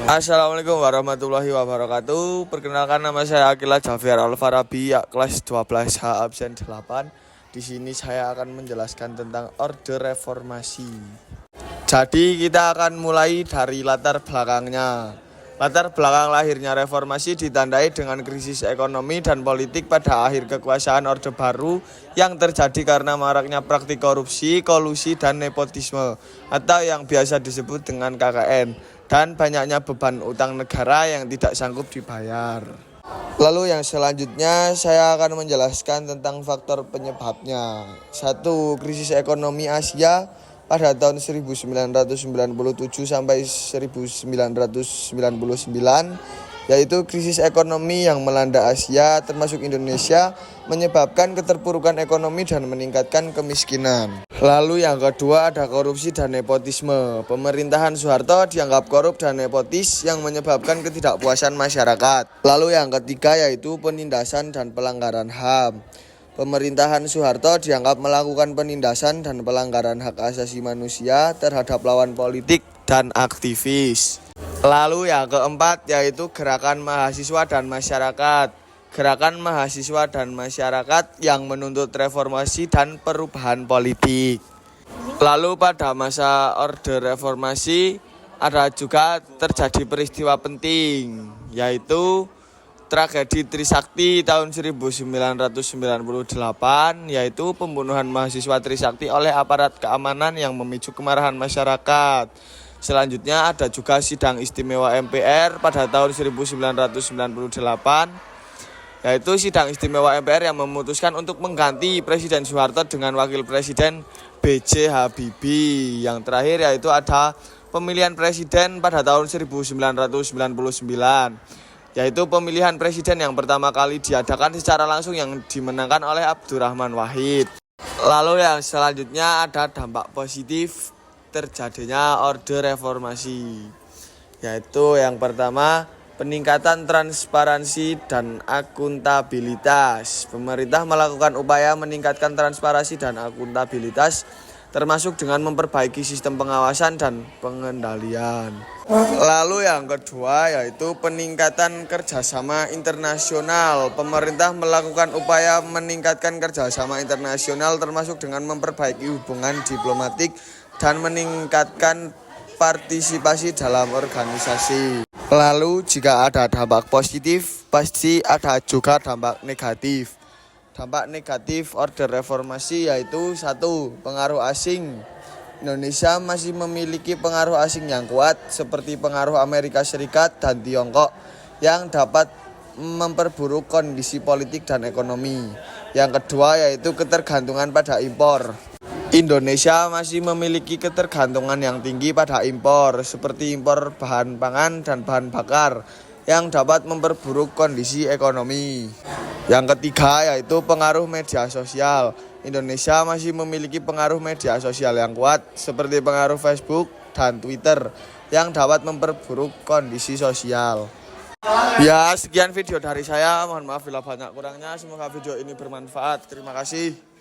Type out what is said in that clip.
Assalamualaikum warahmatullahi wabarakatuh. Perkenalkan, nama saya Akila Javier Alfarabi, kelas 12H absen 8. Di sini saya akan menjelaskan tentang Orde Reformasi. Jadi kita akan mulai dari latar belakangnya. Latar belakang lahirnya reformasi ditandai dengan krisis ekonomi dan politik pada akhir kekuasaan Orde Baru yang terjadi karena maraknya praktik korupsi, kolusi, dan nepotisme atau yang biasa disebut dengan KKN, dan banyaknya beban utang negara yang tidak sanggup dibayar. Lalu yang selanjutnya saya akan menjelaskan tentang faktor penyebabnya. 1. Krisis ekonomi Asia pada tahun 1997 sampai 1999, yaitu krisis ekonomi yang melanda Asia termasuk Indonesia, menyebabkan keterpurukan ekonomi dan meningkatkan kemiskinan. Lalu yang kedua ada korupsi dan nepotisme. Pemerintahan Soeharto dianggap korup dan nepotis yang menyebabkan ketidakpuasan masyarakat. Lalu yang ketiga yaitu penindasan dan pelanggaran HAM. Pemerintahan Soeharto dianggap melakukan penindasan dan pelanggaran hak asasi manusia terhadap lawan politik dan aktivis. Lalu yang keempat yaitu gerakan mahasiswa dan masyarakat. Gerakan mahasiswa dan masyarakat yang menuntut reformasi dan perubahan politik. Lalu pada masa Orde Reformasi ada juga terjadi peristiwa penting, yaitu tragedi Trisakti tahun 1998, yaitu pembunuhan mahasiswa Trisakti oleh aparat keamanan yang memicu kemarahan masyarakat. Selanjutnya ada juga sidang istimewa MPR pada tahun 1998, yaitu sidang istimewa MPR yang memutuskan untuk mengganti Presiden Soeharto dengan Wakil Presiden B.J. Habibie. Yang terakhir yaitu ada pemilihan presiden pada tahun 1999, yaitu pemilihan presiden yang pertama kali diadakan secara langsung yang dimenangkan oleh Abdurrahman Wahid. Lalu yang selanjutnya ada dampak positif terjadinya Orde Reformasi, yaitu yang pertama peningkatan transparansi dan akuntabilitas. Pemerintah melakukan upaya meningkatkan transparansi dan akuntabilitas, termasuk dengan memperbaiki sistem pengawasan dan pengendalian. Lalu yang kedua yaitu peningkatan kerjasama internasional. Pemerintah melakukan upaya meningkatkan kerjasama internasional, termasuk dengan memperbaiki hubungan diplomatik dan meningkatkan partisipasi dalam organisasi. Lalu jika ada dampak positif, pasti ada juga dampak negatif. Dampak negatif Orde Reformasi yaitu 1. Pengaruh asing. Indonesia masih memiliki pengaruh asing yang kuat seperti pengaruh Amerika Serikat dan Tiongkok yang dapat memperburuk kondisi politik dan ekonomi. Yang kedua yaitu ketergantungan pada impor. Indonesia masih memiliki ketergantungan yang tinggi pada impor seperti impor bahan pangan dan bahan bakar yang dapat memperburuk kondisi ekonomi. Yang ketiga yaitu pengaruh media sosial. Indonesia masih memiliki pengaruh media sosial yang kuat seperti pengaruh Facebook dan Twitter yang dapat memperburuk kondisi sosial. Ya, sekian video dari saya. Mohon maaf bila banyak kurangnya. Semoga video ini bermanfaat. Terima kasih.